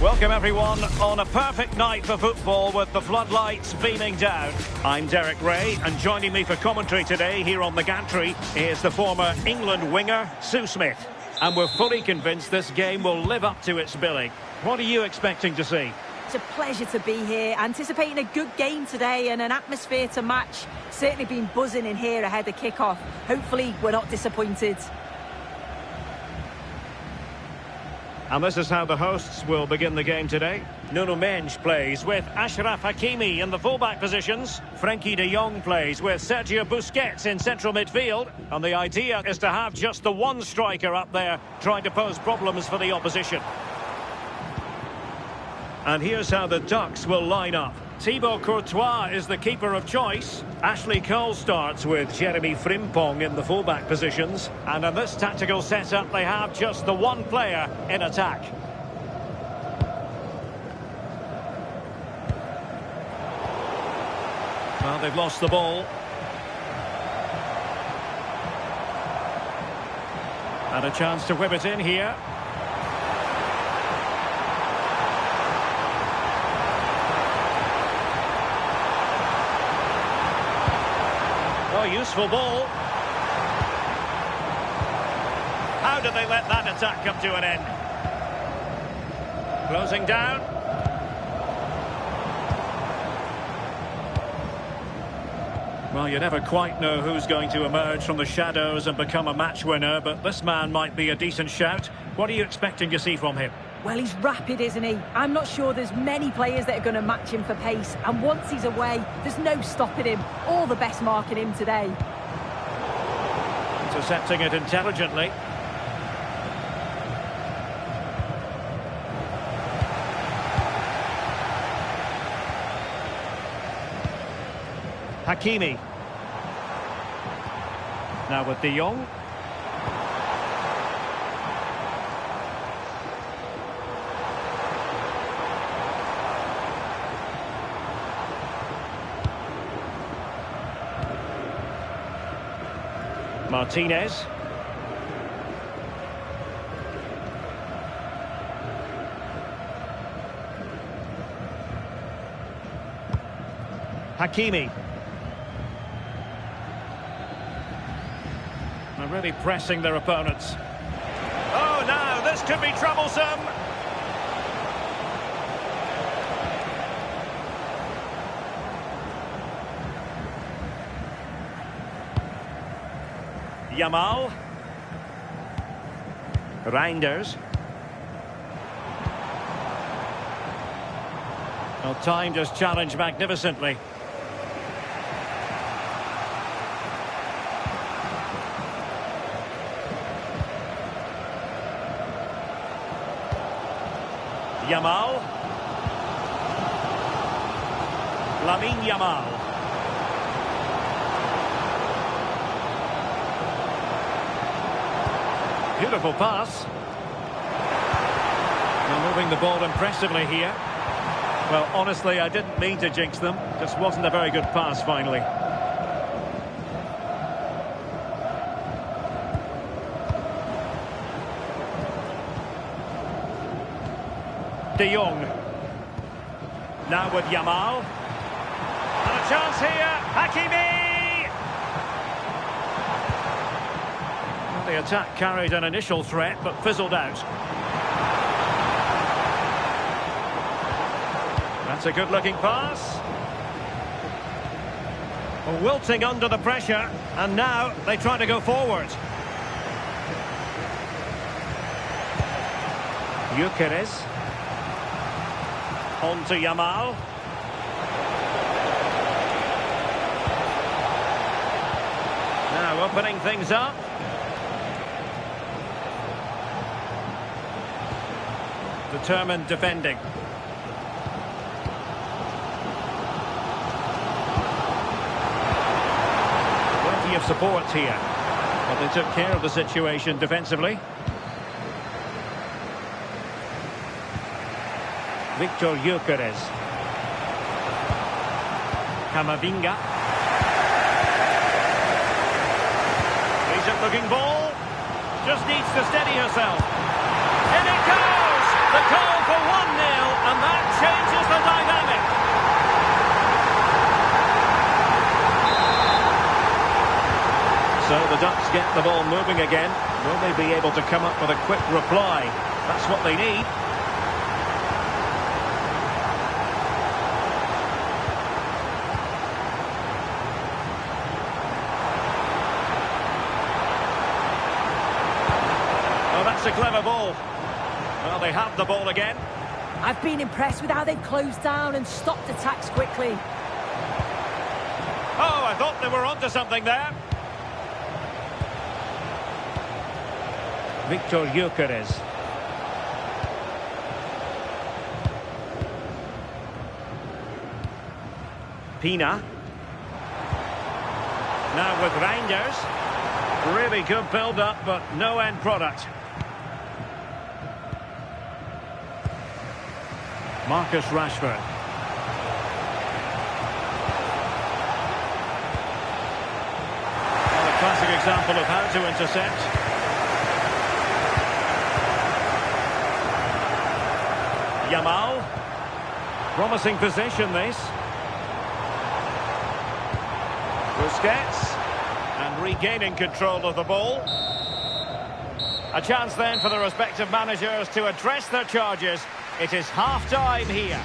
Welcome everyone on a perfect night for football with the floodlights beaming down. I'm Derek Ray, and joining me for commentary today here on the gantry is the former England winger Sue Smith. And we're fully convinced this game will live up to its billing. What are you expecting to see? It's a pleasure to be here, anticipating a good game today and an atmosphere to match. Certainly been buzzing in here ahead of kick-off. Hopefully we're not disappointed. And this is how the hosts will begin the game today. Nuno Mendes plays with Achraf Hakimi in the fullback positions. Frenkie de Jong plays with Sergio Busquets in central midfield. And the idea is to have just the one striker up there trying to pose problems for the opposition. And here's how the Ducks will line up. Thibaut Courtois is the keeper of choice. Ashley Cole starts with Jeremy Frimpong in the fullback positions. And in this tactical setup, they have just the one player in attack. Well, they've lost the ball. And a chance to whip it in here. Oh, useful ball. How did they let that attack come to an end? Closing down. Well, you never quite know who's going to emerge from the shadows and become a match winner, but this man might be a decent shout. What are you expecting to see from him? Well, he's rapid, isn't he? I'm not sure there's many players that are going to match him for pace. And once he's away, there's no stopping him. All the best marking him today. Intercepting it intelligently. Hakimi. Now with De Jong. Martinez. Hakimi. They're really pressing their opponents. Oh, now this could be troublesome. Yamal. Reinders. Well, time just challenged magnificently. Yamal. Lamine Yamal. Beautiful pass. They're moving the ball impressively here. Well, honestly, I didn't mean to jinx them. Just wasn't a very good pass, finally. De Jong. Now with Yamal. And a chance here. Hakimi! The attack carried an initial threat, but fizzled out. That's a good-looking pass. Wilting under the pressure, and now they try to go forward. Gyökeres. On to Yamal. Now opening things up. Determined defending. Plenty of support here. But they took care of the situation defensively. Victor Gyökeres. Camavinga. Decent looking ball. Just needs to steady herself. In it goes! The goal for 1-0, and that changes the dynamic. So the Ducks get the ball moving again. Will they be able to come up with a quick reply? That's what they need. Oh, that's a clever ball. Well, they have the ball again. I've been impressed with how they've closed down and stopped attacks quickly. Oh, I thought they were onto something there. Victor Gyökeres. Pina. Now with Reinders. Really good build-up, but no end product. Marcus Rashford. Well, a classic example of how to intercept. Yamal. Promising position, this. Busquets. And regaining control of the ball. A chance then for the respective managers to address their charges. It is half-time here.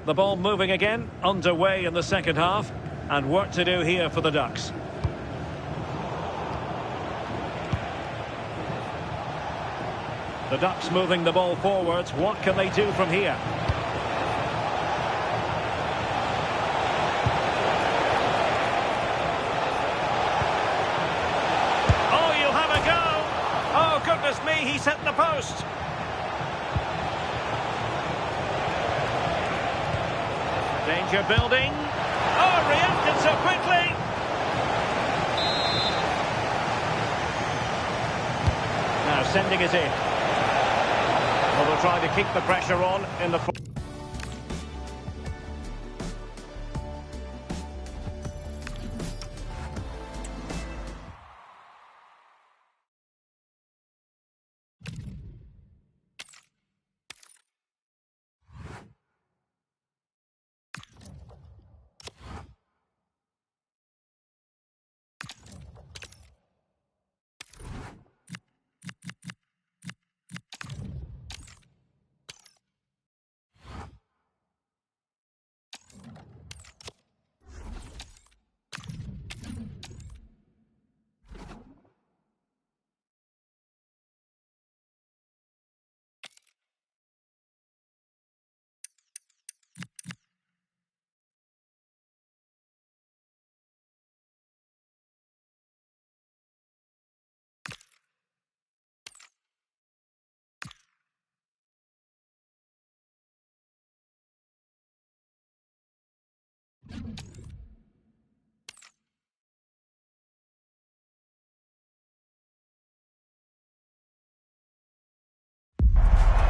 The ball moving again, underway in the second half, and work to do here for the Ducks. The Ducks moving the ball forwards. What can they do from here? Oh, you'll have a go! Oh, goodness me, he's hit the post! Danger building. Oh, reacted so quickly. Now sending it in. Well, they'll try to keep the pressure on in the...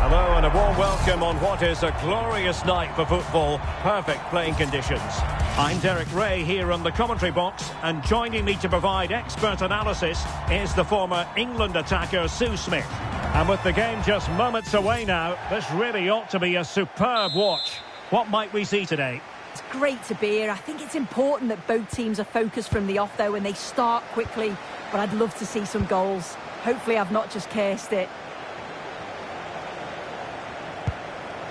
Hello and a warm welcome on what is a glorious night for football. Perfect playing conditions. I'm Derek Ray here on the commentary box, and joining me to provide expert analysis is the former England attacker Sue Smith. And with the game just moments away now, this really ought to be a superb watch. What might we see today? It's great to be here. I think it's important that both teams are focused from the off, though, and they start quickly. But I'd love to see some goals. Hopefully I've not just cursed it.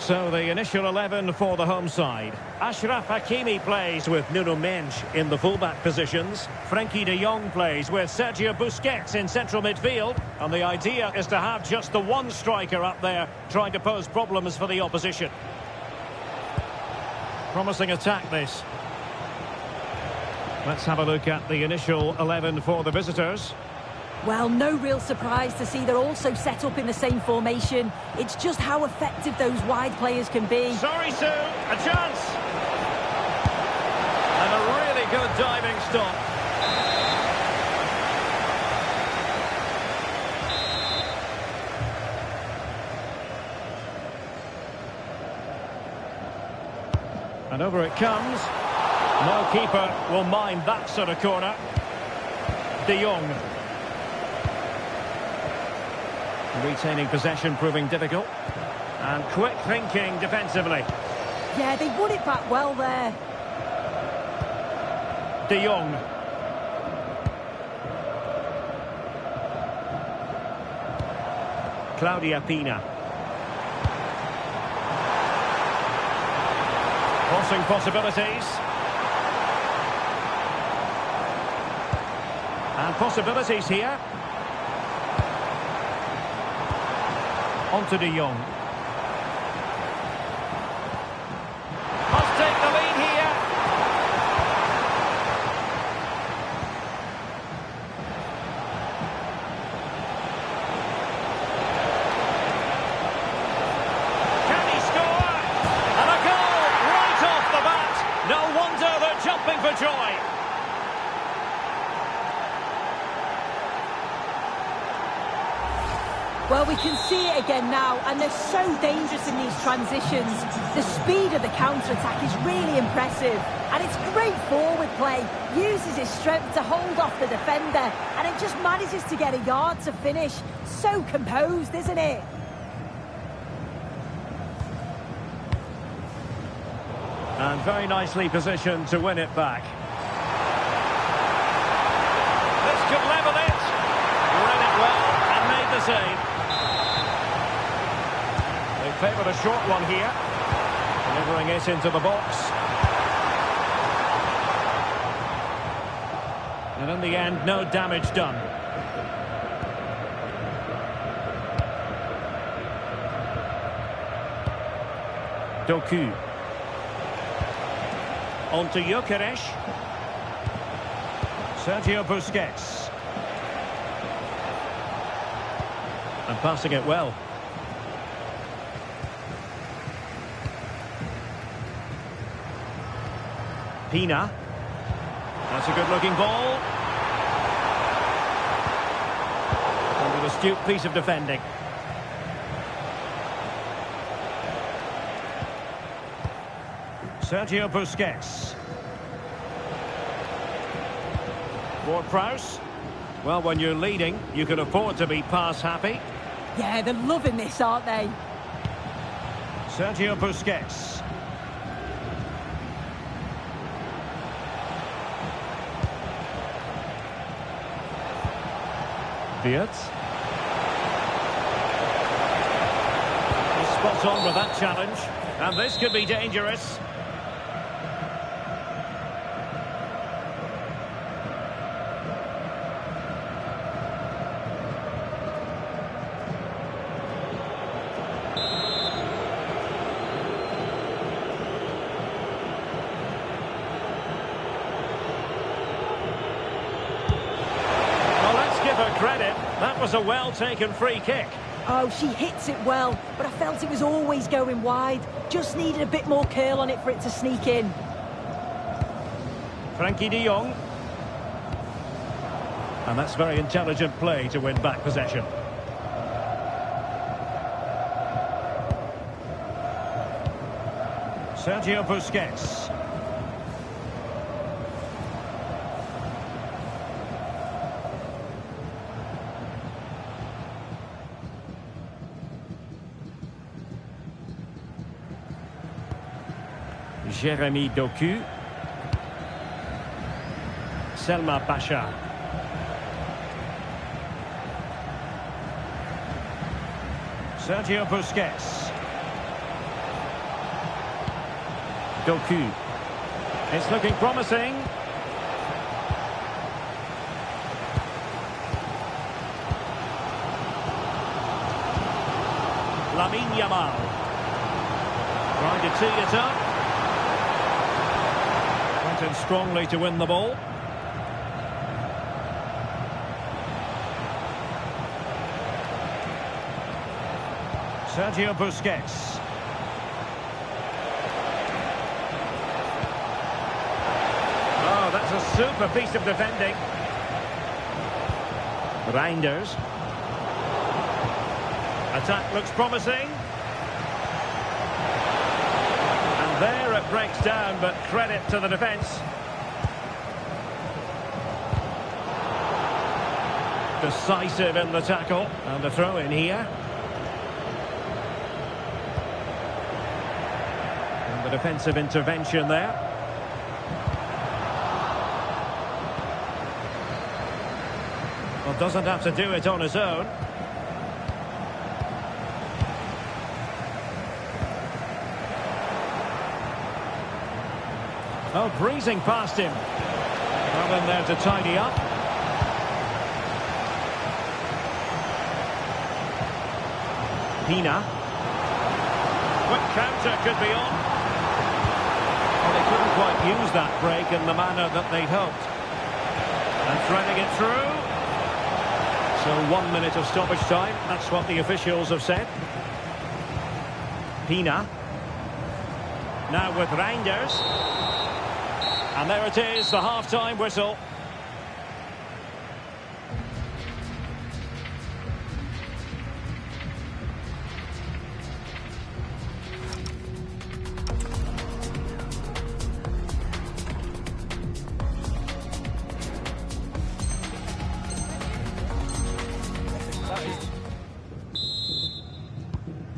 So the initial 11 for the home side. Achraf Hakimi plays with Nuno Mendes in the fullback positions. Frenkie de Jong plays with Sergio Busquets in central midfield. And the idea is to have just the one striker up there trying to pose problems for the opposition. Promising attack, this. Let's have a look at the initial 11 for the visitors. Well, no real surprise to see they're also set up in the same formation. It's just how effective those wide players can be. Sorry, Sue. A chance. And a really good diving stop. And over it comes. No keeper will mind that sort of corner. De Jong. Retaining possession proving difficult. And quick thinking defensively. Yeah, they won it back well there. De Jong. Claudia Pina. Crossing possibilities. And possibilities here. On to De Jong. Must take the lead here. Can he score? And a goal right off the bat. No wonder they're jumping for joy. Well, we can see it again now, and they're so dangerous in these transitions. The speed of the counter-attack is really impressive, and it's great forward play. Uses his strength to hold off the defender, and it just manages to get a yard to finish. So composed, isn't it? And very nicely positioned to win it back. This could level it. Read it well and made the save. They favoured a short one here. Delivering it into the box. And in the end, no damage done. Doku. On to Gyökeres. Sergio Busquets. And passing it well. Pina. That's a good-looking ball. And an astute piece of defending. Sergio Busquets. Ward-Prowse. Well, when you're leading, you can afford to be pass-happy. Yeah, they're loving this, aren't they? Sergio Busquets. Wirtz. He's spot on with that challenge. And this could be dangerous. Credit, that was a well-taken free kick. Oh, she hits it well, but I felt it was always going wide. Just needed a bit more curl on it for it to sneak in. Frenkie de Jong. And that's very intelligent play to win back possession. Sergio Busquets. Jérémy Doku. Selma Pacha. Sergio Busquets. Doku. It's looking promising. Lamine Yamal. Trying to tee it up. In strongly to win the ball. Sergio Busquets. Oh, Oh, that's a super piece of defending. Reinders. Attack looks promising. And there it breaks down, but credit to the defence. Decisive in the tackle. And a throw in here. And the defensive intervention there. Well, doesn't have to do it on his own. Oh, breezing past him. Well in there to tidy up. Pina. Quick counter could be on. Well, they couldn't quite use that break in the manner that they'd hoped. And threading it through. So 1 minute of stoppage time. That's what the officials have said. Pina. Now with Reinders. And there it is, the half-time whistle.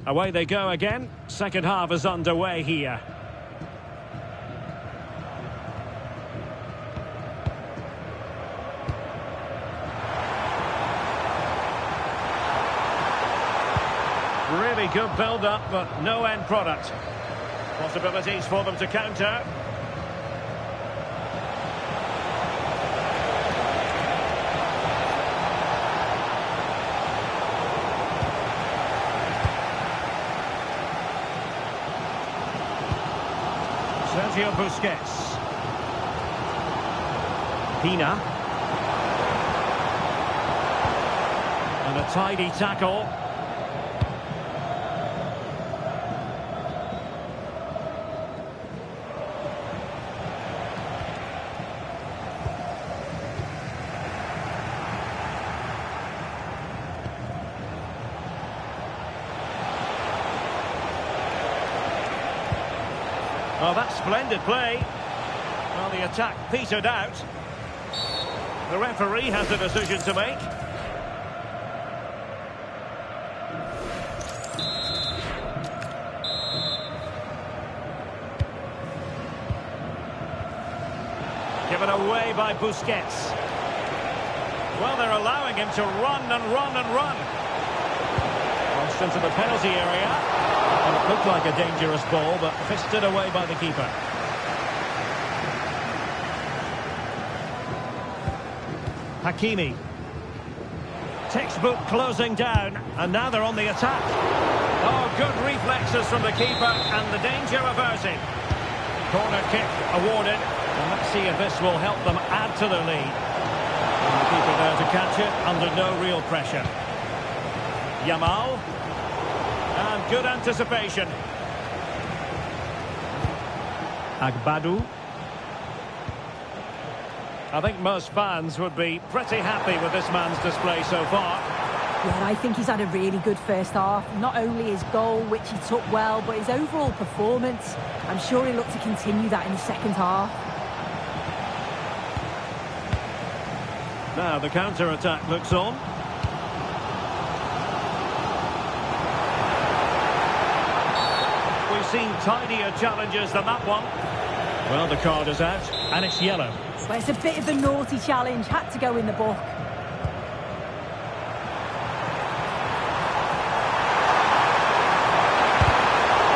Away they go again. Second half is underway here. Really good build-up, but no end product. Possibilities for them to counter. Sergio Busquets. Pina. And a tidy tackle. Well, that's splendid play. Well, the attack petered out. The referee has a decision to make. Given away by Busquets. Well, they're allowing him to run and run and run. Crossed into the penalty area. Well, it looked like a dangerous ball, but fisted away by the keeper. Hakimi. Textbook closing down, and now they're on the attack. Oh, good reflexes from the keeper, and the danger averted. Corner kick awarded, and let's see if this will help them add to their lead. And the keeper there to catch it under no real pressure. Yamal. And good anticipation. Agbadou. I think most fans would be pretty happy with this man's display so far. Yeah, I think he's had a really good first half. Not only his goal, which he took well, but his overall performance. I'm sure he'll look to continue that in the second half. Now the counter-attack looks on. We've seen tidier challenges than that one. Well, the card is out, and it's yellow. Well, it's a bit of a naughty challenge. Had to go in the book.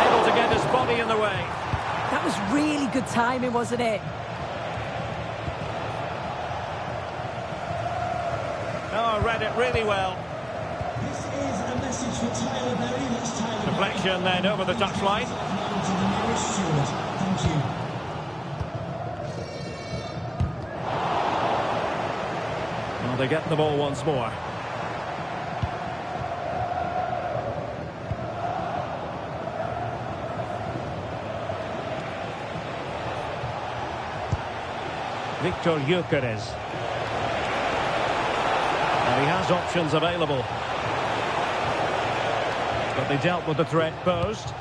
Able to get his body in the way. That was really good timing, wasn't it? Oh, read it really well. This is a message for Tyler Berry. That's Tyler Deflection then over the touchline. to the nearest steward. Thank you. Well, they get the ball once more. Victor Gyökeres. And he has options available. But they dealt with the threat posed.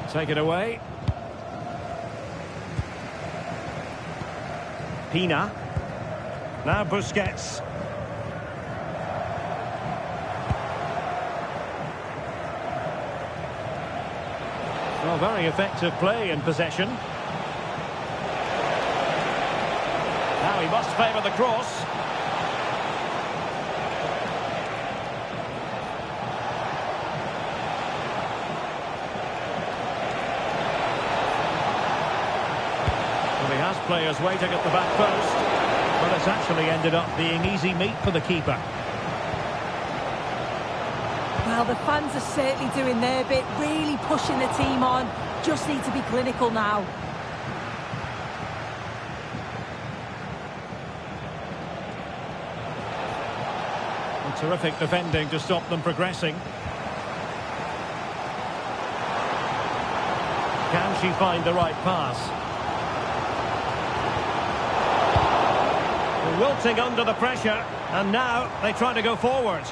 Take it away. Pina. Now Busquets. Well, very effective play in possession. Now he must favour the cross. He has players waiting at the back post, but it's actually ended up being easy meat for the keeper. Well, the fans are certainly doing their bit, really pushing the team on. Just need to be clinical now. And terrific defending to stop them progressing. Can she find the right pass? Wilting under the pressure, and now they try to go forward.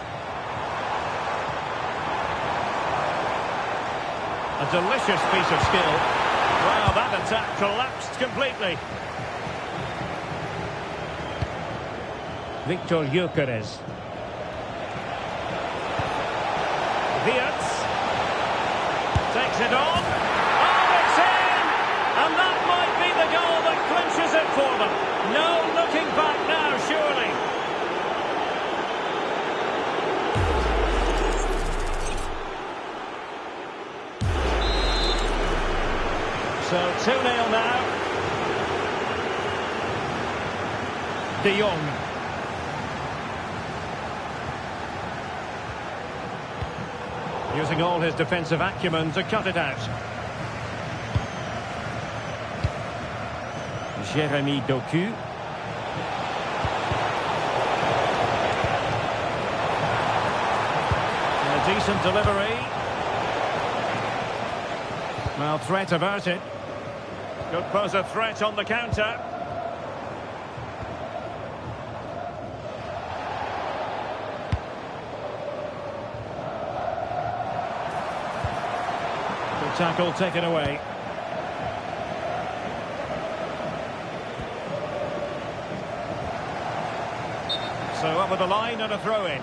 A delicious piece of skill. Wow, that attack collapsed completely. Victor Gyökeres. Wirtz takes it on. Oh, it's in! And that might be the goal that clinches it for them. No looking back now, surely. So 2-0 now. De Jong. Using all his defensive acumen to cut it out. Jérémy Doku. And a decent delivery. Well, threat averted. Could pose a threat on the counter. Good tackle taken away. So over the line and a throw-in.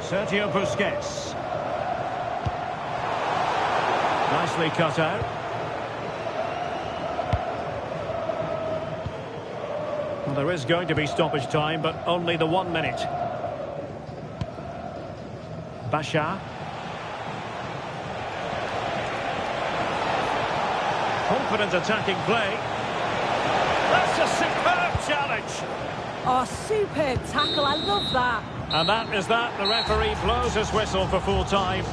Sergio Busquets. Nicely cut out. Well, there is going to be stoppage time, but only the 1 minute. Bashar. Confident attacking play. That's a superb challenge. Oh, superb tackle. I love that. And that is that. The referee blows his whistle for full time.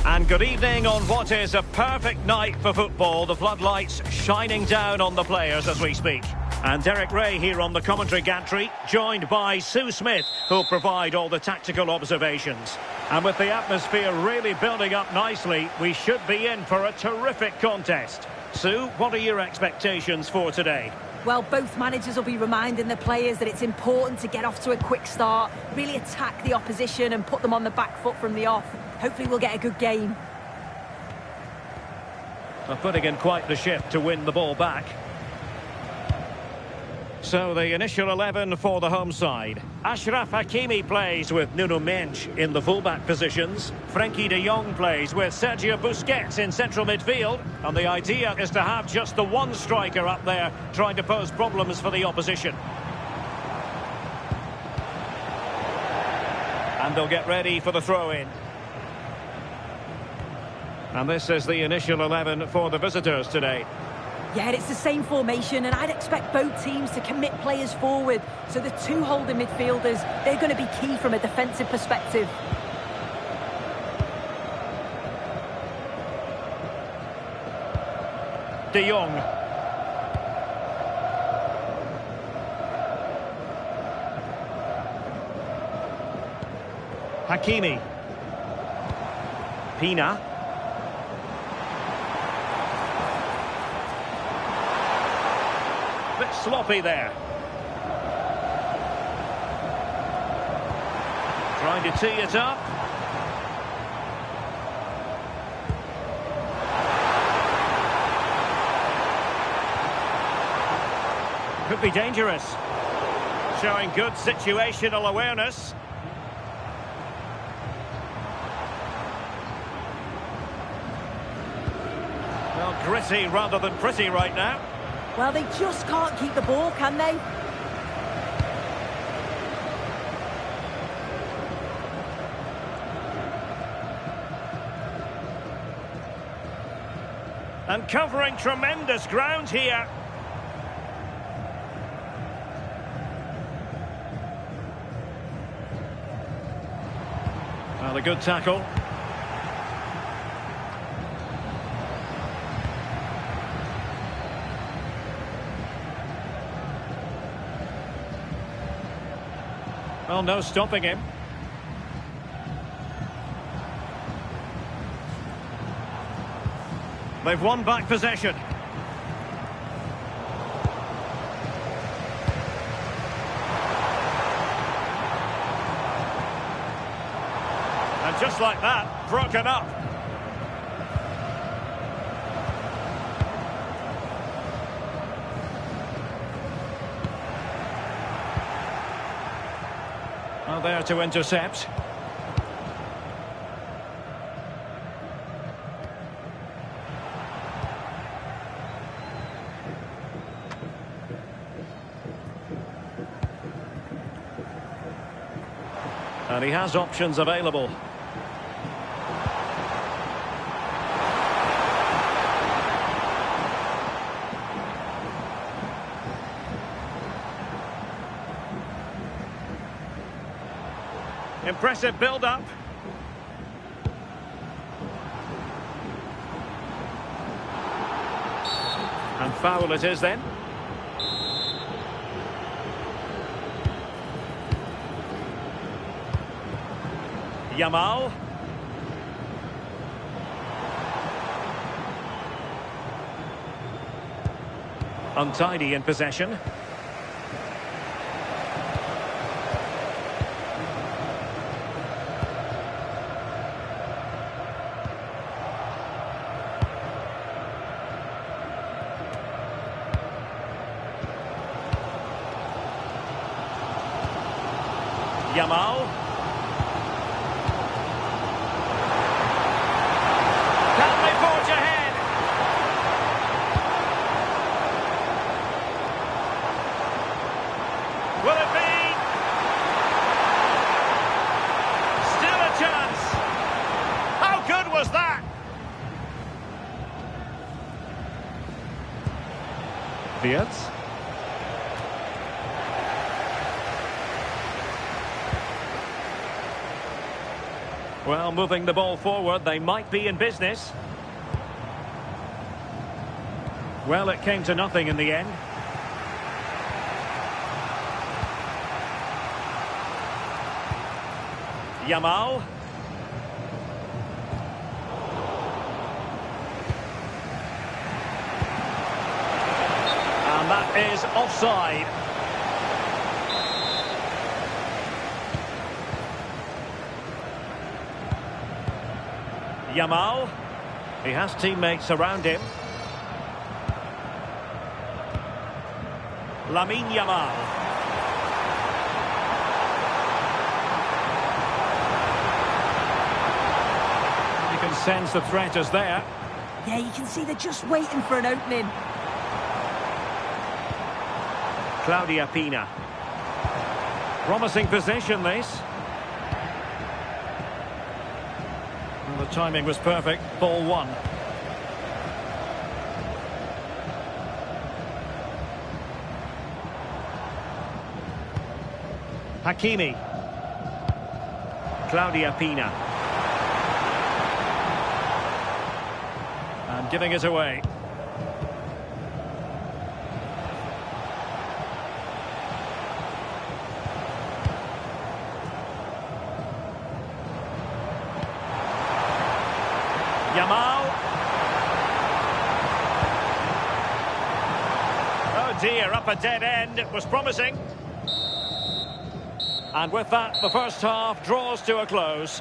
And good evening on what is a perfect night for football. The floodlights shining down on the players as we speak. And Derek Ray here on the commentary gantry, joined by Sue Smith, who'll provide all the tactical observations. And with the atmosphere really building up nicely, we should be in for a terrific contest. Sue, what are your expectations for today? Well, both managers will be reminding the players that it's important to get off to a quick start, really attack the opposition and put them on the back foot from the off. Hopefully we'll get a good game. They're putting in quite the shift to win the ball back. So the initial 11 for the home side. Achraf Hakimi plays with Nuno Mendes in the fullback positions. Frenkie de Jong plays with Sergio Busquets in central midfield. And the idea is to have just the one striker up there trying to pose problems for the opposition. And they'll get ready for the throw-in. And this is the initial 11 for the visitors today. Yeah, it's the same formation, and I'd expect both teams to commit players forward. So the two holding midfielders, they're going to be key from a defensive perspective. De Jong. Hakimi. Pina. Bit sloppy there. Trying to tee it up. Could be dangerous. Showing good situational awareness. Well, gritty rather than pretty right now. Well, they just can't keep the ball, can they? And covering tremendous ground here. Well, a good tackle. Well, no stopping him. They've won back possession. And just like that, broken up. Well, there to intercept. And he has options available. Impressive build-up. And foul it is then. Yamal. Untidy in possession. Yamal. Can they forge ahead? Will it be? Still a chance. How good was that? Wirtz. Well, moving the ball forward, they might be in business. Well, it came to nothing in the end. Yamal. And that is offside. Yamal. He has teammates around him. Lamine Yamal. You can sense the threat is there. Yeah, you can see they're just waiting for an opening. Claudia Pina. Promising position, this. And the timing was perfect. Ball one. Hakimi. Claudia Pina. And giving it away. Yamal. Oh dear, up a dead end. It was promising. And with that, the first half draws to a close.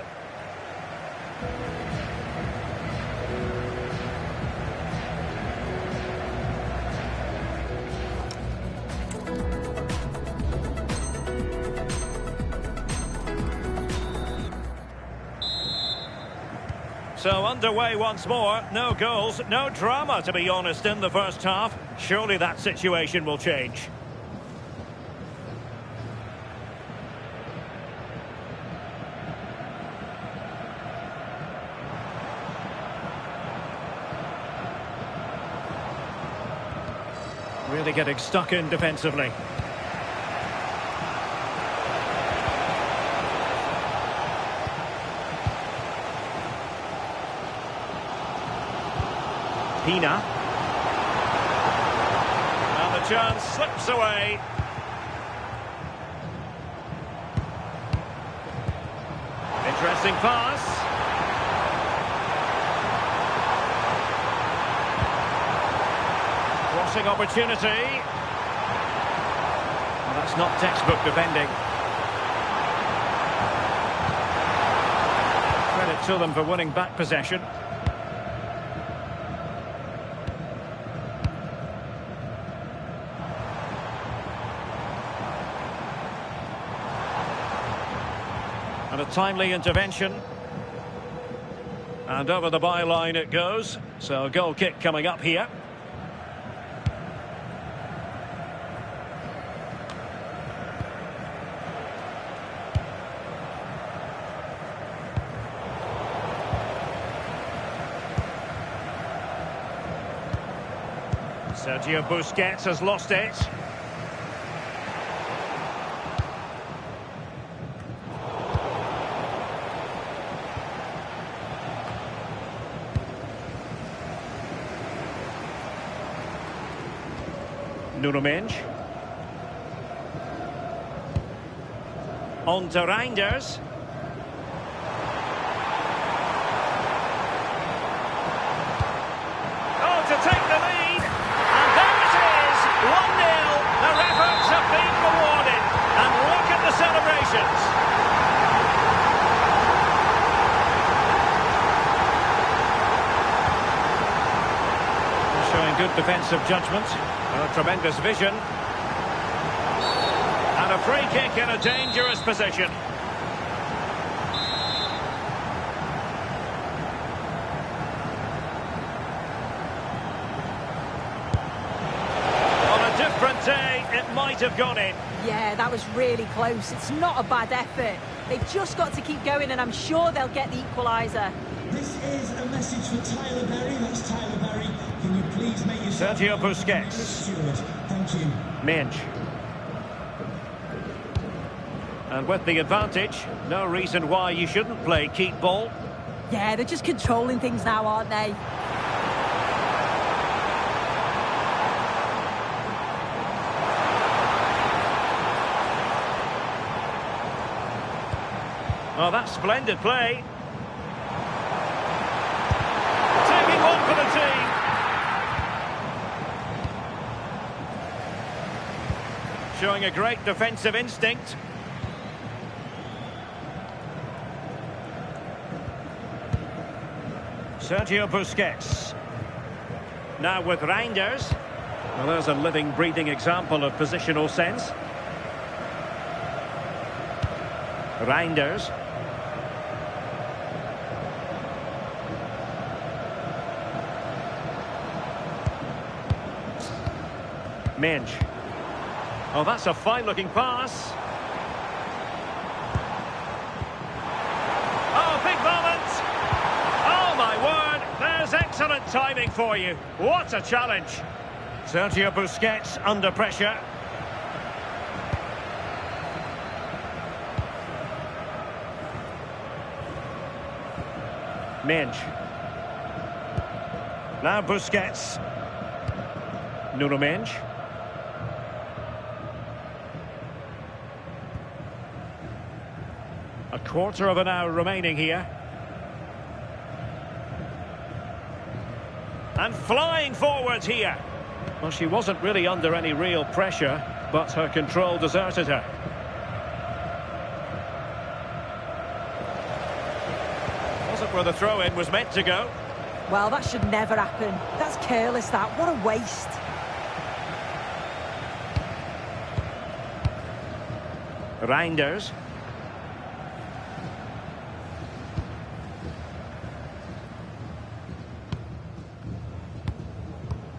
So underway once more. No goals, no drama, to be honest, in the first half. Surely that situation will change. Really getting stuck in defensively. Pina. And the chance slips away. Interesting pass. Crossing opportunity. Well, that's not textbook defending. Credit to them for winning back possession. And a timely intervention. And over the byline it goes. So a goal kick coming up here. Sergio Busquets has lost it. Nuno Mendes. On to Reinders. Oh, to take the lead. And there it is, 1-0. Their efforts have been rewarded. And look at the celebrations. Showing good defensive judgment. Tremendous vision. And a free kick in a dangerous position. On a different day, it might have gone in. Yeah, that was really close. It's not a bad effort. They've just got to keep going, and I'm sure they'll get the equaliser. This is a message for Tyler Berry. That's Tyler Berry. Can you please make yourself... Sergio Busquets. Thank you. Mendes. And with the advantage, no reason why you shouldn't play keep ball. Yeah, they're just controlling things now, aren't they? Oh, that's splendid play. Taking one for the team. Showing a great defensive instinct. Sergio Busquets. Now with Reinders. Well, there's a living, breathing example of positional sense. Reinders. Mensch. Oh, that's a fine-looking pass. Oh, big moment! Oh, my word! There's excellent timing for you. What a challenge! Sergio Busquets under pressure. Mensch. Now Busquets. Nuno Mensch. A quarter of an hour remaining here. And flying forwards here. Well, she wasn't really under any real pressure, but her control deserted her. Wasn't where the throw-in was meant to go. Well, that should never happen. That's careless, that. What a waste. Reinders.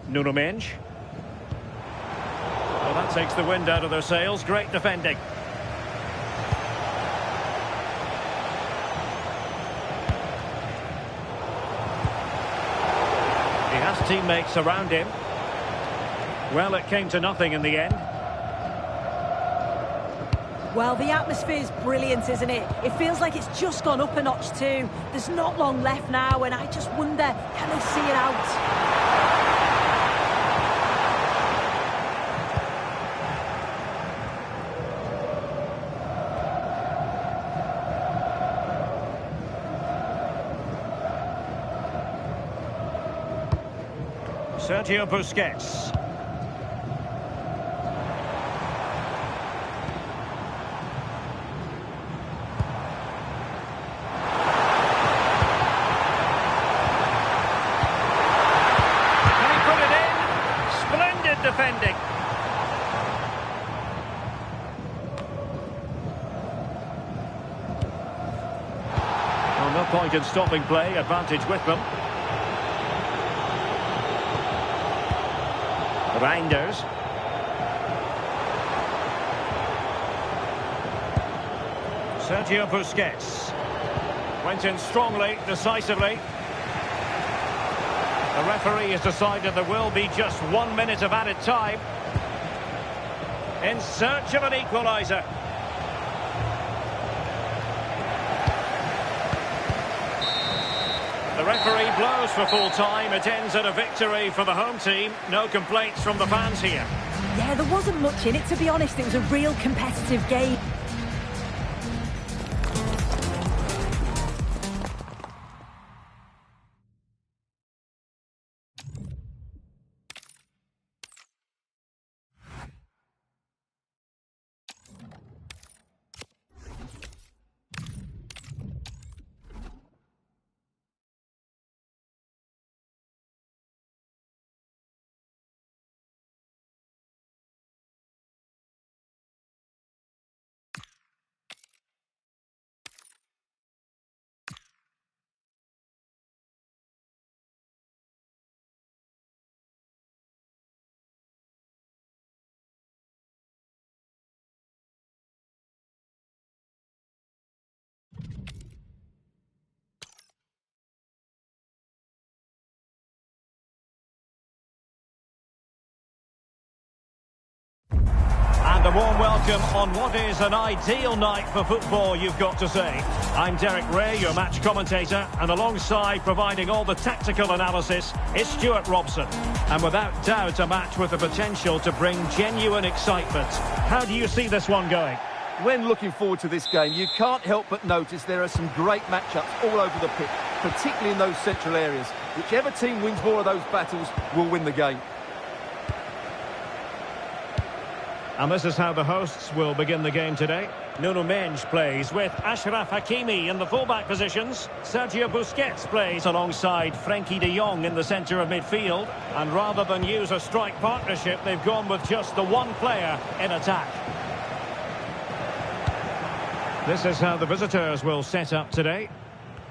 Nuno Mensch. Well, that takes the wind out of their sails. Great defending. He has teammates around him. Well, it came to nothing in the end. Well, the atmosphere's brilliant, isn't it? It feels like it's just gone up a notch too. There's not long left now, and I just wonder, can they see it out? Sergio Busquets. Can he put it in? Splendid defending. Well, no point in stopping play, advantage with them. Reinders. Sergio Busquets. Went in strongly, decisively. The referee has decided there will be just 1 minute of added time. In search of an equaliser. The referee blows for full time. It ends at a victory for the home team. No complaints from the fans here. Yeah, there wasn't much in it, to be honest. It was a real competitive game. And a warm welcome on what is an ideal night for football, you've got to say. I'm Derek Ray, your match commentator, and alongside providing all the tactical analysis is Stuart Robson. And without doubt, a match with the potential to bring genuine excitement. How do you see this one going? When looking forward to this game, you can't help but notice there are some great matchups all over the pitch, particularly in those central areas. Whichever team wins more of those battles will win the game. And this is how the hosts will begin the game today. Nuno Mendes plays with Achraf Hakimi in the fullback positions. Sergio Busquets plays alongside Frenkie de Jong in the centre of midfield. And rather than use a strike partnership, they've gone with just the one player in attack. This is how the visitors will set up today.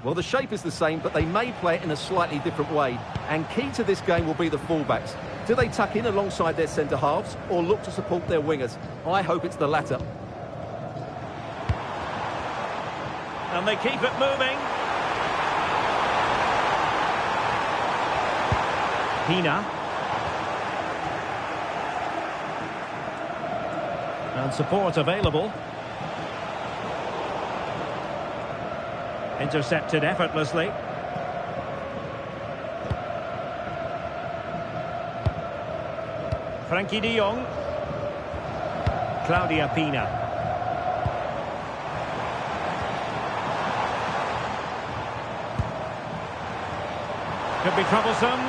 Well, the shape is the same, but they may play it in a slightly different way. And key to this game will be the fullbacks. Do they tuck in alongside their centre-halves or look to support their wingers? I hope it's the latter. And they keep it moving. Pina. And support available. Intercepted effortlessly. Frenkie de Jong. Claudio Pina. Could be troublesome.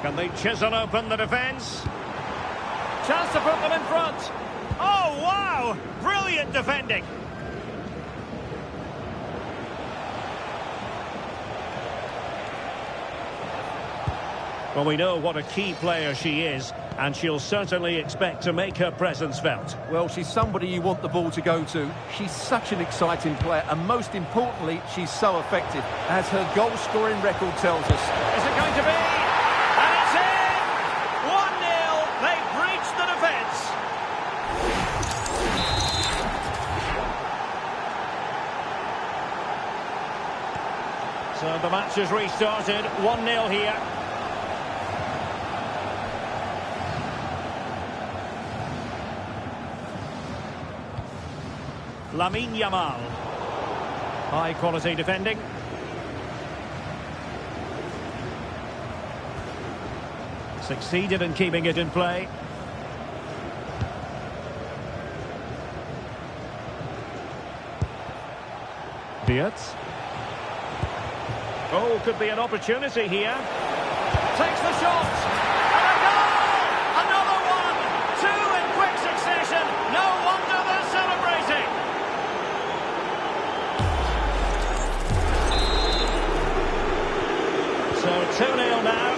Can they chisel open the defence? Chance to put them in front. Oh, wow! Brilliant defending. Well, we know what a key player she is, and she'll certainly expect to make her presence felt. Well, she's somebody you want the ball to go to. She's such an exciting player, and most importantly, she's so effective, as her goal-scoring record tells us. Is it going to be? And it's in! 1-0. They've breached the defence. So the match has restarted. 1-0 here. Lamine Yamal. High quality defending. Succeeded in keeping it in play. Diaz. Oh, could be an opportunity here. Takes the shot. And a goal! Another one! Two in quick succession. No wonder they're celebrating. So 2-0 now.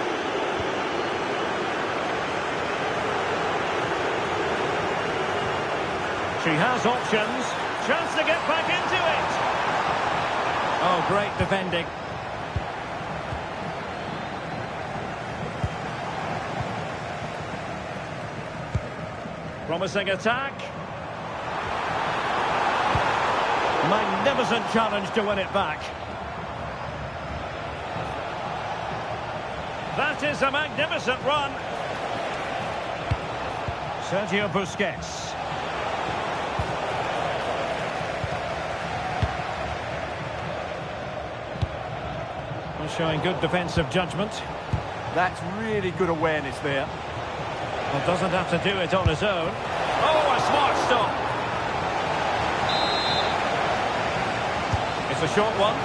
She has options. Chance to get back into it. Oh, great defending. Promising attack. Magnificent challenge to win it back. That is a magnificent run. Sergio Busquets. Showing good defensive judgment. That's really good awareness there. Well, doesn't have to do it on his own. Oh, a smart stop. It's a short one.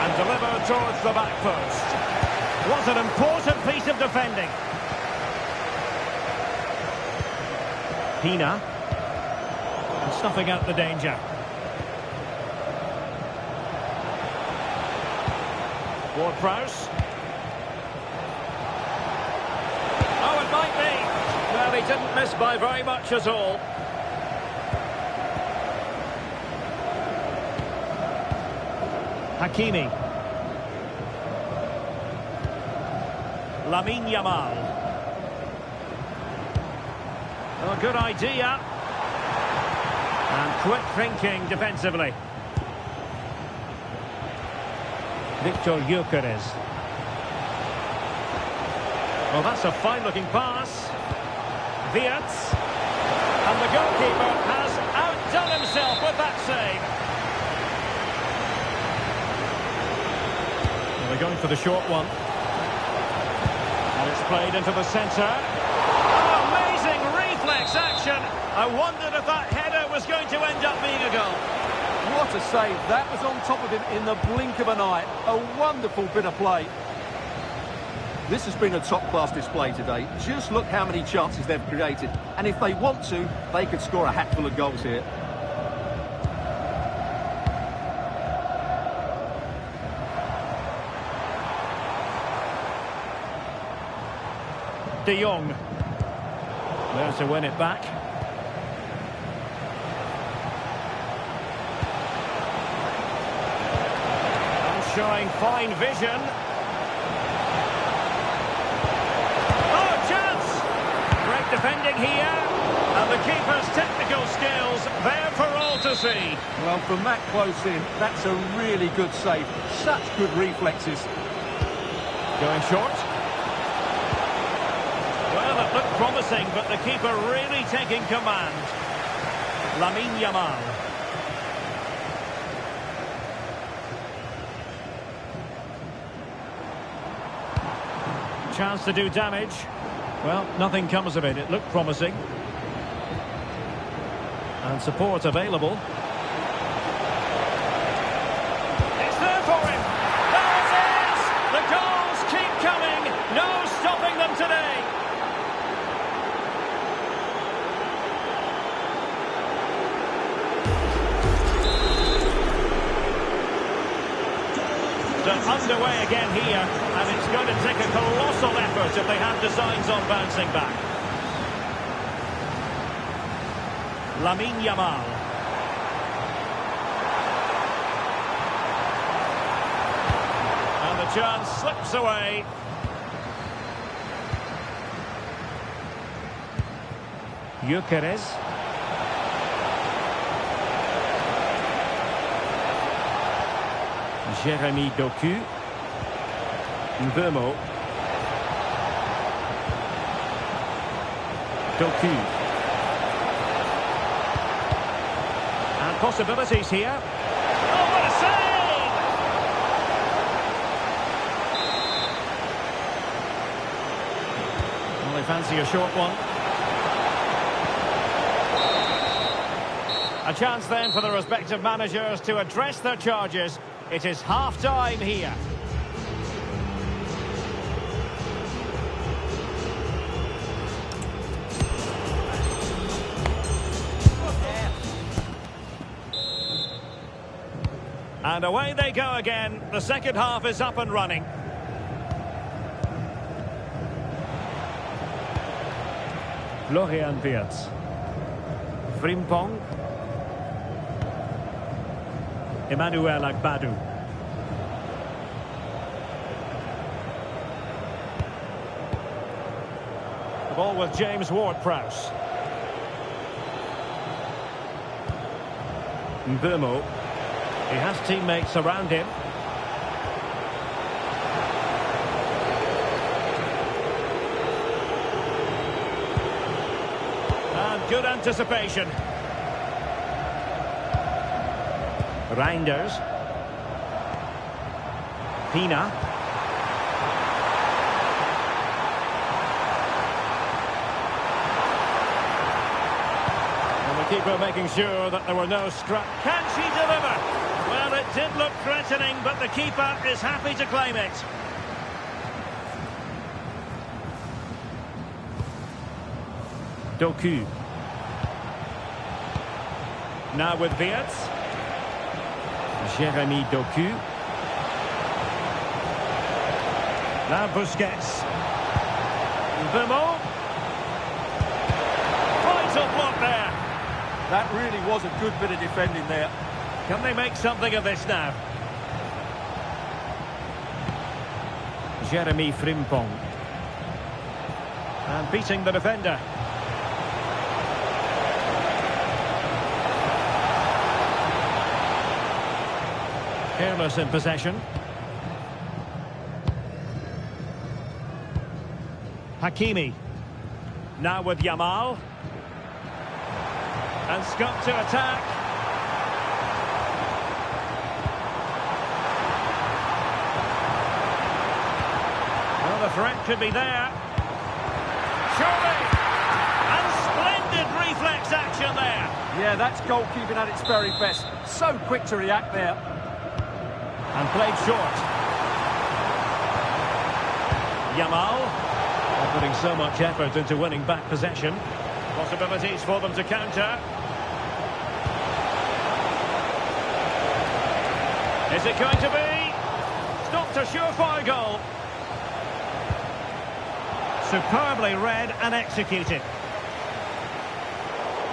And delivered towards the back post. What an important piece of defending. Pina. And snuffing out the danger. Ward-Prowse. Oh, it might be. Well, he didn't miss by very much at all. Hakimi. Lamine Yamal. Oh, good idea. And quick thinking defensively. Victor Gyökeres. Well, that's a fine-looking pass. Wirtz. And the goalkeeper has outdone himself with that save. Well, they're going for the short one. And it's played into the centre. Oh, amazing reflex action. I wondered if that header was going to end up being a goal. What a save. That was on top of him in the blink of an eye. A wonderful bit of play. This has been a top-class display today. Just look how many chances they've created. And if they want to, they could score a hatful of goals here. De Jong. There to win it back. And showing fine vision. Defending here, and the keeper's technical skills there for all to see. Well, from that close in, that's a really good save. Such good reflexes. Going short. Well, it looked promising, but the keeper really taking command. Lamine Yamal. Chance to do damage. Well, nothing comes of it. It looked promising. And support available. It's there for him. There it is! The goals keep coming. No stopping them today. So underway again here, and it's going to take a colossal effort if they have designs on bouncing back. Lamine Yamal. And the chance slips away. Gyökeres. Jérémy Doku. Mbeumo. Doku. And possibilities here. Oh, what a save! Well, they fancy a short one. A chance then for the respective managers to address their charges. It is half-time here. And away they go again. The second half is up and running. Florian Wirtz. Frimpong. Emmanuel Agbadou. The ball with James Ward-Prowse. Mbeumo. He has teammates around him. And good anticipation. Reinders. Pina. And the keeper making sure that there were no scraps. Can she deliver? Well, it did look threatening, but the keeper is happy to claim it. Doku. Now with Wirtz. Jérémy Doku. Now Busquets. Mbeumo. Vital block there. That really was a good bit of defending there. Can they make something of this now? Jérémy Frimpong. And beating the defender. Careless in possession. Hakimi. Now with Yamal. And Scott to attack. Well, the threat could be there. Surely! And splendid reflex action there. Yeah, that's goalkeeping at its very best. So quick to react there. And played short. Yamal. They're putting so much effort into winning back possession. Possibilities for them to counter. Is it going to be? Stopped a surefire goal. Superbly read and executed.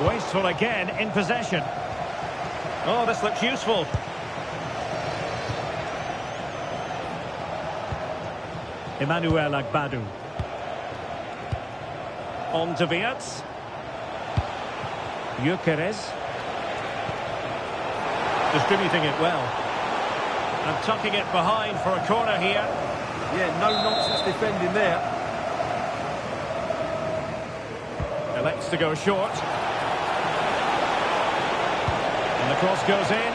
Wasteful again in possession. Oh, this looks useful. Emmanuel Agbadou. On to Wirtz. Gyökeres. Distributing it well. And tucking it behind for a corner here. Yeah, no nonsense defending there. Elects to go short. And the cross goes in.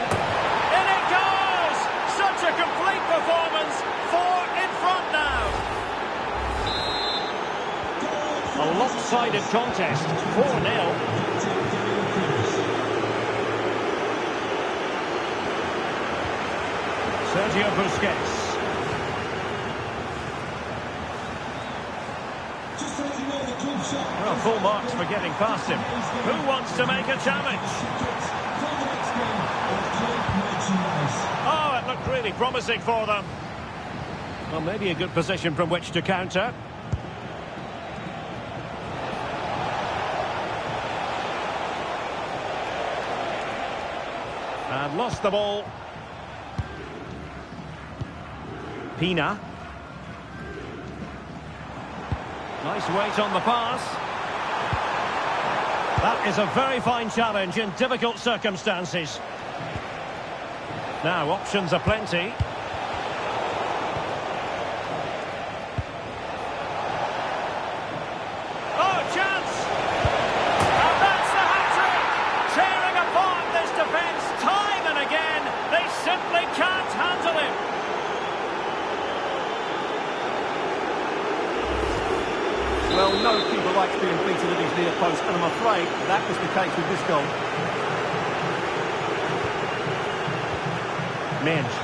In it goes! Such a complete performance. 4 in front now. A lopsided contest. 4-0. Sergio Busquets. Well, full marks for getting past him. Who wants to make a challenge? Oh, it looked really promising for them. Well, maybe a good position from which to counter. And lost the ball. Pina. Nice weight on the pass. That is a very fine challenge in difficult circumstances. Now, options are plenty. Oh, chance! And that's the hat-trick! Tearing apart this defence time and again. They simply can't handle him. Well, no keeper likes being beaten at his near post, and I'm afraid that was the case with this goal. Minge.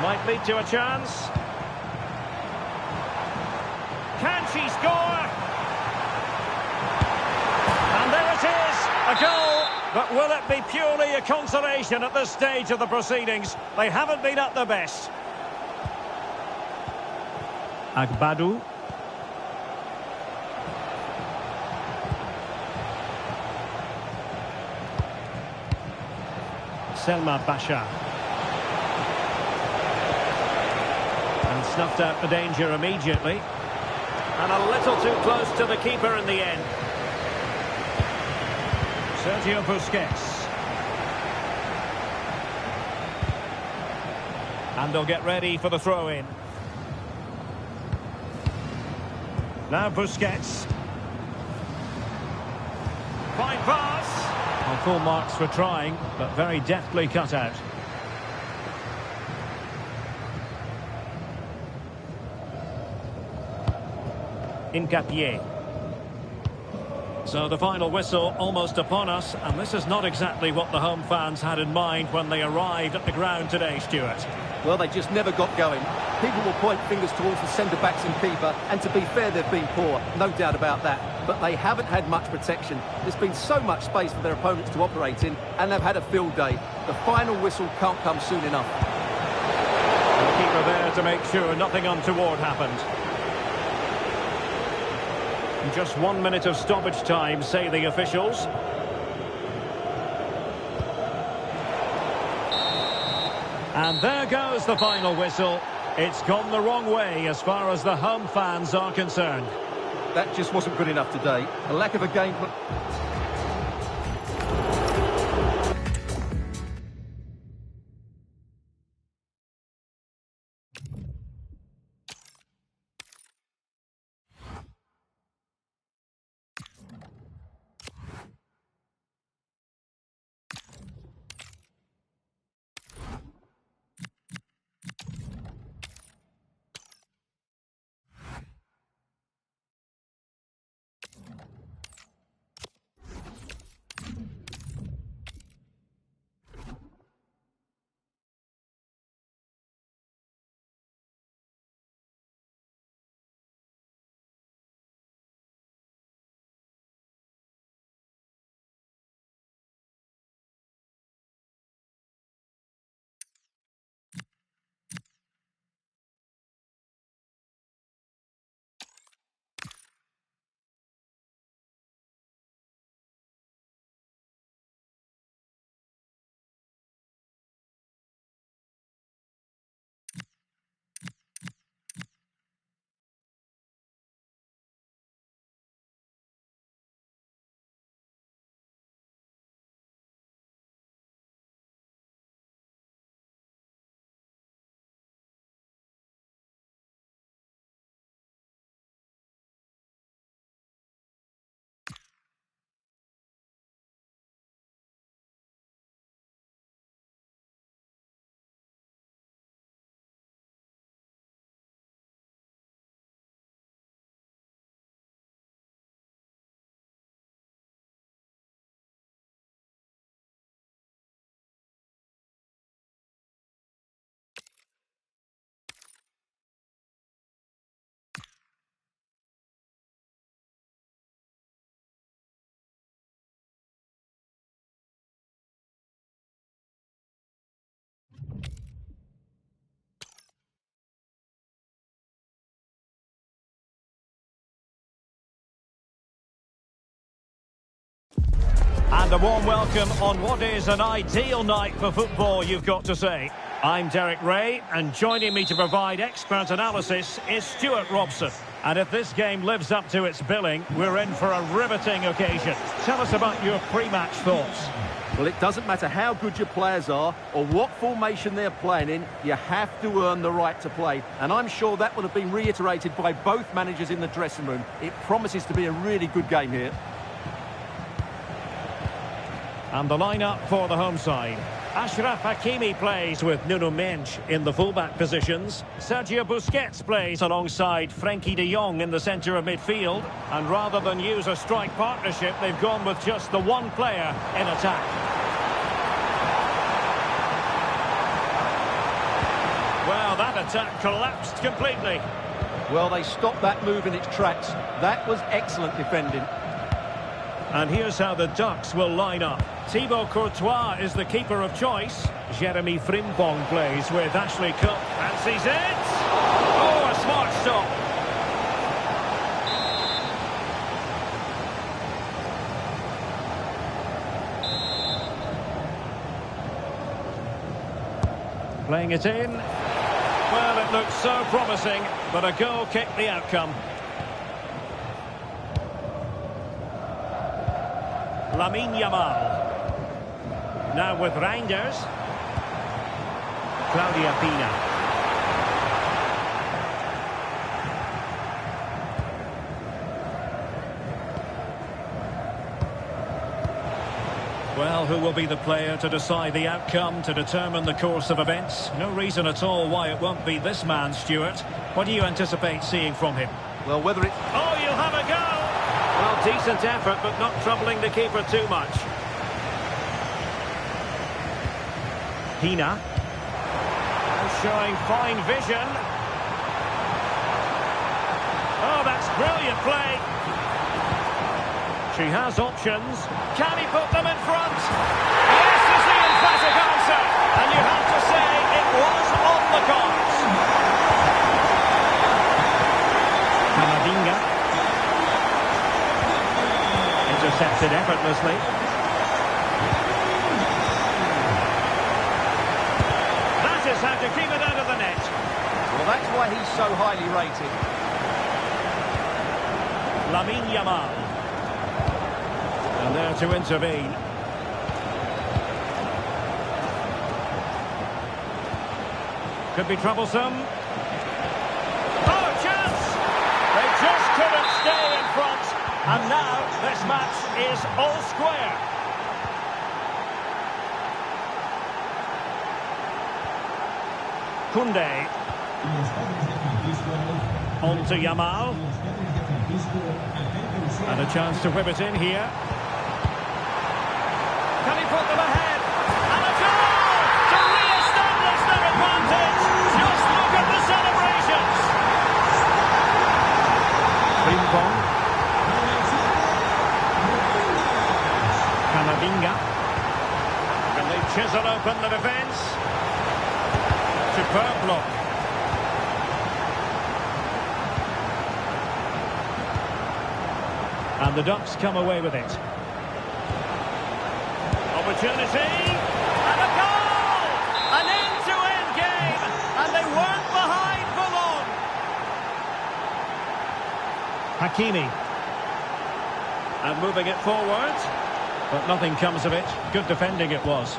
Might lead to a chance. Can she score? And there it is, a goal. But will it be purely a consolation at this stage of the proceedings? They haven't been at their best. Agbadou. Selma Basha. And snuffed out the danger immediately. And a little too close to the keeper in the end. Sergio Busquets. And they'll get ready for the throw-in. Now Busquets. Fine pass. Well, full marks for trying, but very deftly cut out. Hincapié. So the final whistle almost upon us, and this is not exactly what the home fans had in mind when they arrived at the ground today, Stuart. Well, they just never got going. People will point fingers towards the centre-backs and keeper, and to be fair, they've been poor, no doubt about that. But they haven't had much protection. There's been so much space for their opponents to operate in, and they've had a field day. The final whistle can't come soon enough. And the keeper there to make sure nothing untoward happened. Just 1 minute of stoppage time, say the officials. And there goes the final whistle. It's gone the wrong way as far as the home fans are concerned. that just wasn't good enough today. A lack of a game plan. And a warm welcome on what is an ideal night for football, you've got to say. I'm Derek Ray, and joining me to provide expert analysis is Stuart Robson. And if this game lives up to its billing, we're in for a riveting occasion. Tell us about your pre-match thoughts. Well, it doesn't matter how good your players are or what formation they're playing in, you have to earn the right to play. And I'm sure that will have been reiterated by both managers in the dressing room. It promises to be a really good game here. And the lineup for the home side. Achraf Hakimi plays with Nuno Mendes in the fullback positions. Sergio Busquets plays alongside Frenkie de Jong in the centre of midfield. And rather than use a strike partnership, they've gone with just the one player in attack. Well, that attack collapsed completely. Well, they stopped that move in its tracks. That was excellent defending. And here's how the Ducks will line up. Thibaut Courtois is the keeper of choice. Jeremy Frimpong plays with Ashley Cooke. Fancies it! Oh, a smart stop. Playing it in. Well, it looked so promising, but a goal kicked the outcome. Lamine Yamal. Now with Reinders. Claudia Pina. Well, who will be the player to decide the outcome, to determine the course of events? No reason at all why it won't be this man, Stuart. What do you anticipate seeing from him? Well, whether it's... Oh, you'll have a go! Well, decent effort, but not troubling the keeper too much. Pina. Showing fine vision. Oh, that's brilliant play. She has options. Can he put them in front? Yes, is the emphatic answer. And you have to say it was on the cards. Camavinga. Intercepted effortlessly. That is how to keep it out of the net. Well, that's why he's so highly rated. Lamine Yamal. And there to intervene. Could be troublesome. Oh, chance! They just couldn't stay in front. And now this match is all square. Koundé. On to Yamal. And a chance to whip it in here. Can he put them ahead? And a goal to re-establish their advantage. Just look at the celebrations. Frimpong. Camavinga. Can they chisel open the defence? Superb block. And the Ducks come away with it. Opportunity. And a goal! An end-to-end game. And they weren't behind for long. Hakimi. And moving it forward. But nothing comes of it. Good defending it was.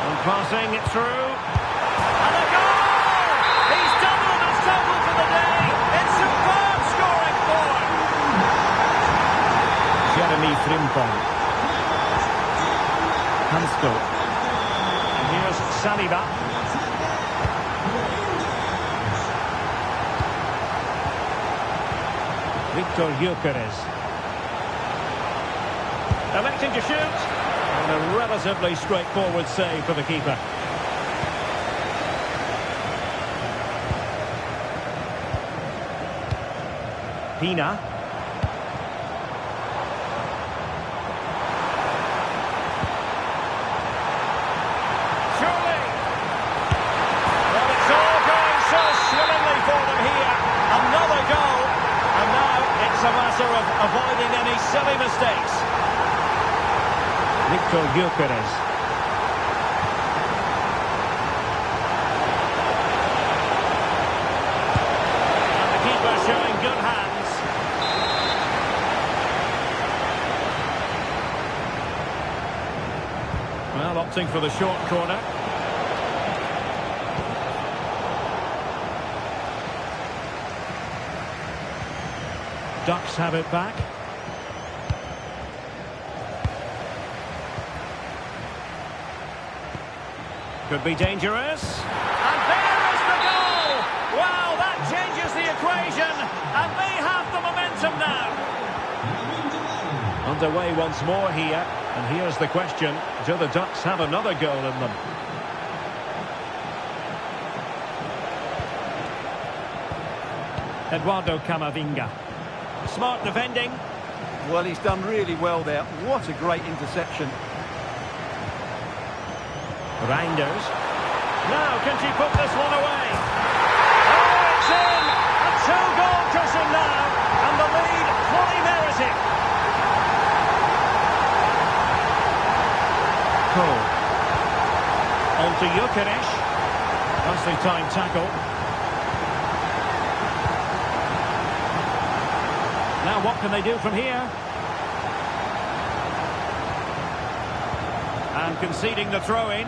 And passing it through. And a goal! He's doubled his total for the day. It's superb scoring form. Jeremy Frimpong. Hansel. And here's Saliba. Victor Gyökeres. Electing to shoot. And a relatively straightforward save for the keeper. Pina. Surely. Well, it's all going so swimmingly for them here. Another goal. And now it's a matter of avoiding any silly mistakes. Victor Gyökeres. And the keeper showing good hands. Well, opting for the short corner. Ducks have it back. Could be dangerous. And there is the goal! Wow, that changes the equation. And they have the momentum now. Underway once more here. And here's the question. Do the Ducks have another goal in them? Eduardo Camavinga. Smart defending. Well, he's done really well there. What a great interception. Reinders. Now, can she put this one away? Oh, it's in! A two-goal cushion now, and the lead fully merited. Cole. On to Gyökeres. Nicely timed tackle. Now, what can they do from here? And conceding the throw-in.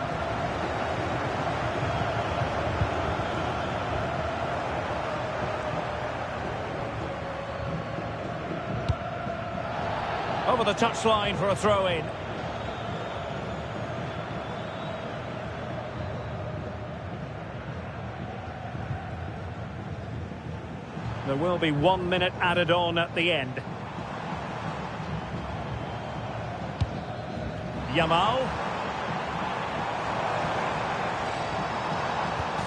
Over the touchline for a throw-in. There will be 1 minute added on at the end. Yamal.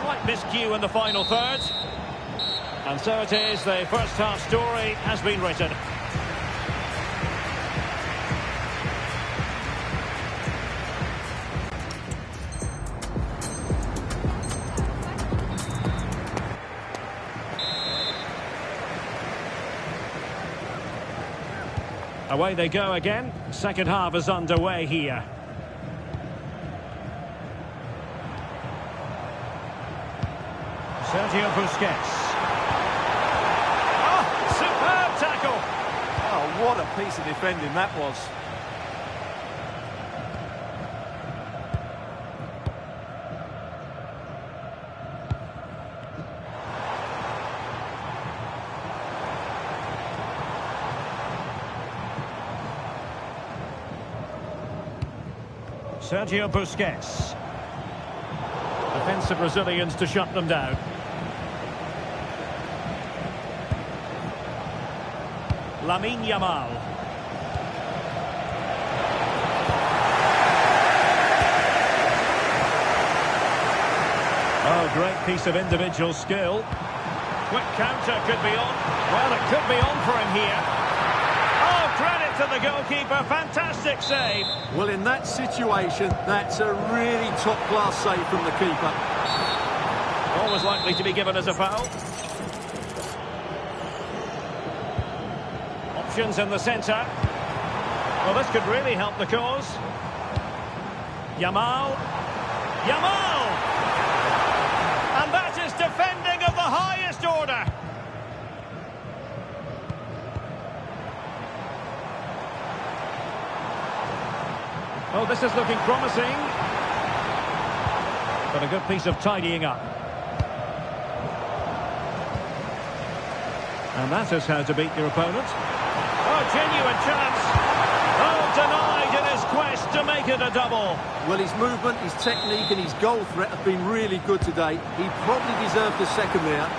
Slight miscue in the final third. And so it is, the first half story has been written. Away they go again. Second half is underway here. Sergio Busquets. Oh, superb tackle. Oh, what a piece of defending that was. Sergio Busquets. Defensive Brazilians to shut them down. Lamine Yamal. Oh, great piece of individual skill. Quick counter could be on. Well, it could be on for him here. Oh, credit to the goalkeeper. Fantastic save. Well, in that situation, that's a really top-class save from the keeper. Always likely to be given as a foul. Options in the centre. Well, this could really help the cause. Yamal. Yamal! And that is defending of the highest order. Oh, this is looking promising. But a good piece of tidying up. And that is how to beat your opponent. Oh, genuine chance. Oh, denied in his quest to make it a double. Well, his movement, his technique and his goal threat have been really good today. He probably deserved a second there.